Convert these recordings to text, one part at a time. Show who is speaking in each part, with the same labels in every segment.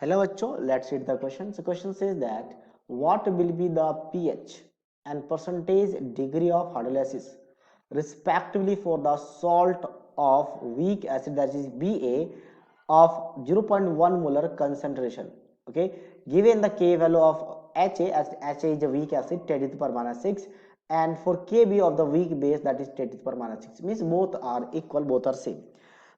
Speaker 1: Hello बच्चों, let's read the question. So question says that what will be the pH and percentage degree of hydrolysis respectively for the salt of weak acid, that is Ba, of 0.1 molar concentration. Okay, given the K value of Ha, as Ha is a weak acid, 10 to the power minus 6, and for Kb of the weak base, that is 10 to the power minus 6, means both are equal, both are same.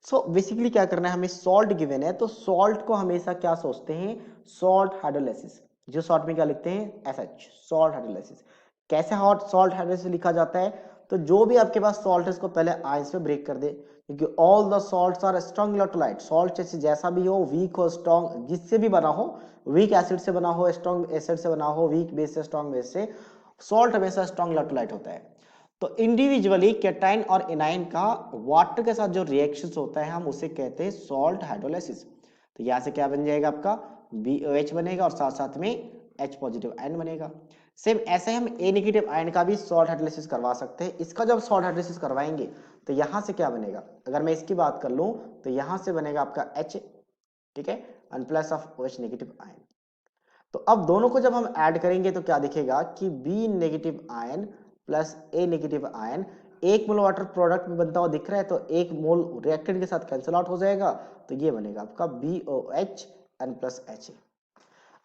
Speaker 1: So basically क्या करना है, हमें salt given है तो salt को हमेशा क्या सोचते हैं, सॉल्ट हाइड्रोलाइसिस, जो शॉर्ट में क्या लिखते हैं एसएच, सॉल्ट हाइड्रोलाइसिस। कैसे हॉट सॉल्ट हाइड्रोलाइसिस लिखा जाता है, तो जो भी आपके पास सॉल्ट है इसको पहले आयंस में ब्रेक कर दे, क्योंकि all the salts are strong electrolyte. Salt जैसा भी हो, वीक हो स्ट्रांग, जिससे भी बना हो, वीक एसिड से बना हो, स्ट्रांग एसिड से बना हो, वीक बेस से, स्ट्रांग बेस से, सॉल्ट हमेशा स्ट्रांग इलेक्ट्रोलाइट होता है। तो इंडिविजुअली कैटाइन और एनाइन का वाटर के साथ जो रिएक्शंस होता है हम उसे कहते हैं सॉल्ट हाइड्रोलाइसिस। तो यहां से क्या बन जाएगा, आपका BOH बनेगा और साथ साथ में H पॉजिटिव आयन बनेगा। सेम ऐसे हम A नेगेटिव आयन का भी सॉल्ट हाइड्रोलाइसिस करवा सकते हैं। इसका जब सॉल्ट हाइड्रोलाइसिस करवाएंगे तो यहां से क्या बनेगा, अगर मैं इसकी बात कर लूं तो यहां से बनेगा आपका H, ठीक है, and plus of OH negative ion. तो अब दोनों को जब हम ऐड करेंगे तो क्या दिखेगा कि B negative ion plus A negative ion, एक मोल वाटर प्रोडक्ट में बनता हुआ दिख रहा है, तो एक मोल रिएक्टेंट के साथ कैंसिल आउट हो जाएगा, तो ये बनेगा आपका BOH एन प्लस HA।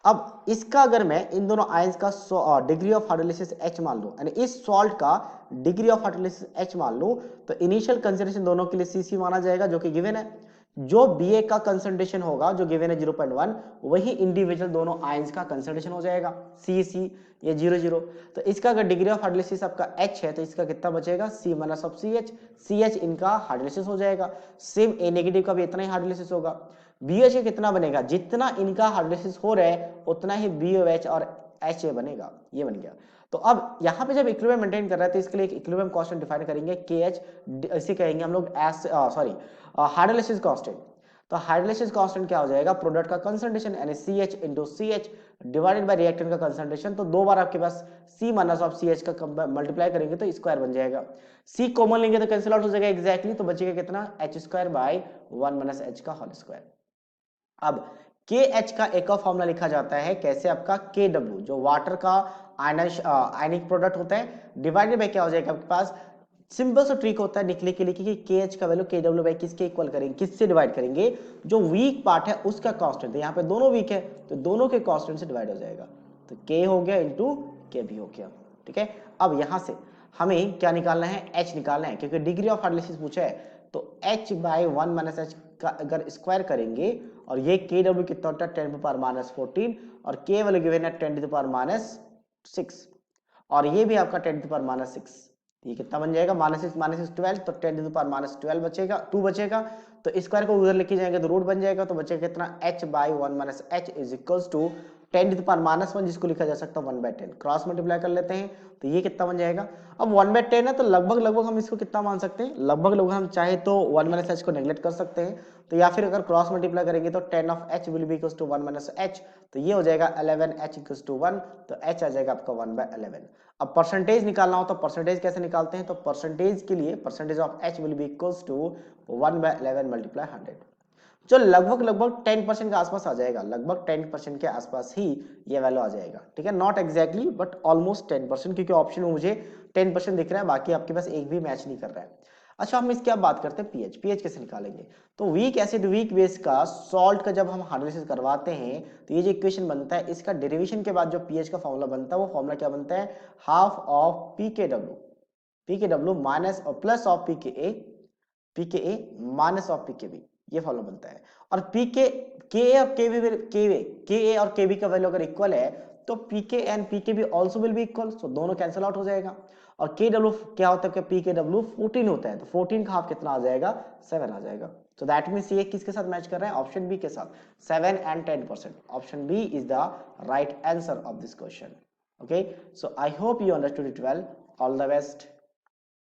Speaker 1: अब इसका अगर मैं इन दोनों आयंस का डिग्री ऑफ हाइड्रोलाइसिस H मान लूं, यानी इस सॉल्ट का डिग्री ऑफ हाइड्रोलाइसिस H मान लूं, तो इनिशियल कंसंट्रेशन दोनों के लिए CC माना जाएगा, जो कि गिवन है। जो Ba का कंसंट्रेशन होगा, जो गिवन है 0.1, वही इंडिविजुअल दोनों आयंस का कंसंट्रेशन हो जाएगा, CC ये 0 तो इसका अगर डिग्री ऑफ हाइड्रोलाइसिस आपका H है तो इसका कितना बचेगा, C माइनस ऑफ CH इनका हाइड्रोलाइसिस हो जाएगा। सेम A नेगेटिव का भी इतना ही हाइड्रोलाइसिस होगा। BH का कितना बनेगा, जितना इनका हाइड्रोलाइसिस हो रहा है उतना ही BOH और HA बनेगा, ये बन गया। तो अब यहाँ पे जब इक्विलिब्रियम मेंटेन कर रहा है तो इसके लिए एक इक्विलिब्रियम कांस्टेंट डिफाइन करेंगे, KH, इसे कहेंगे हम लोग हाइड्रोलाइसिस कांस्टेंट। तो हाइड्रोलाइसिस कांस्टेंट क्या हो जाएगा, प्रोडक्ट का कंसंट्रेशन यानी CH into CH divided by reactant का कंसंट्रेशन। तो दो बार आपके पास C माइनस ऑफ CH का मल्टीप्लाई करेंगे तो स्क्वायर बन जाएगा, C कॉमन लेंगे तो कैंसिल आउट हो जाएगा एग्जैक्टली, तो बचेगा कितना, H square by 1 minus H का होल स्क्वायर। अब KH का एक और फॉर्मूला लिखा जाता है कैसे, आपका KW जो वाटर का आयनिक प्रोडक्ट होता है, डिवाइडेड बाय क्या हो जाएगा आपके पास, सिंपल सा ट्रिक होता है निकले के लिए कि KH का वैल्यू KW बाय किसके इक्वल करेंगे, किससे डिवाइड करेंगे, जो वीक पार्ट है उसका कांस्टेंट है। यहाँ पे दोनों वीक है तो दोनों के कांस्टेंट से डिवाइड हो जाएगा, तो K हो गया इंटू KB हो गया, ठीक है। अब यहाँ से हमें क्या निकालना है, H निकालना है, क्योंकि डिग्री ऑफ हाइड्रोलाइसिस पूछा है, तो H बाय 1 माइनस H का अगर स्क्वायर करेंगे, और ये KW कितना होता है 10 टू द पावर माइनस 14, और K वाले गिवन है 10 टू द पावर माइनस 6, और ये भी आपका 10 टू द पावर माइनस 6, ये कितना बन जाएगा, माइनस 6 12, तो 10 टू द पावर माइनस 12 बचेगा, 2 बचेगा, तो स्क्वायर को उधर लेके जाएंगे तो रूट बन जाएगा, तो बचेगा कितना, H by 1 minus H is equals to 10 to the power minus 1, जिसको लिखा जा सकता है 1/10, क्रॉस मल्टीप्लाई कर लेते हैं तो ये कितना बन जाएगा। अब 1/10 है तो लगभग हम इसको कितना मान सकते हैं, लगभग हम चाहे तो 1 माइनस H को नेग्लेक्ट कर सकते हैं, तो या फिर अगर क्रॉस मल्टीप्लाई करेंगे तो 10 of H will be equals to 1 minus H, तो ये हो जाएगा 11H इक्वल्स टू 1, तो H आ जाएगा आपका 1/11। अब परसेंटेज निकालना हो तो परसेंटेज कैसे निकालते हैं, तो परसेंटेज के लिए percentage of H will be equals to 1/11 multiply 100, जो लगभग 10% के आसपास आ जाएगा, लगभग 10% के आसपास ही ये वैल्यू आ जाएगा, ठीक है, नॉट एग्जैक्टली बट ऑलमोस्ट 10%, क्योंकि ऑप्शन में मुझे 10% दिख रहा है, बाकी आपके पास एक भी मैच नहीं कर रहा है। अच्छा, हम इसकी अब बात करते हैं पीएच कैसे निकालेंगे। तो वीक एसिड वीक बेस का सॉल्ट का जब हम हाइड्रोलाइसिस करवाते हैं तो ये जो इक्वेशन बनता है, इसका डेरिवेशन के बाद जो पीएच का फॉर्मूला बनता है, वो फॉर्मूला क्या बनता है, हाफ ऑफ पीकेडब्ल्यू माइनस और plus of pKa minus of pKb, ये फॉर्मूला बनता है। और के और केबी का वैल्यू अगर इक्वल है तो PK and PKB also will be equal, so दोनों कैंसिल आउट हो जाएगा। और केडब्ल्यू क्या होता है, पीकेडब्ल्यू 14 होता है, तो 14 का हाफ कितना आ जाएगा, 7 आ जाएगा। तो दैट मींस ये किसके साथ मैच कर रहा है, ऑप्शन बी के साथ, 7 and 10%। Option B is the right answer of this question. Okay, so I hope you understood it well, all the best.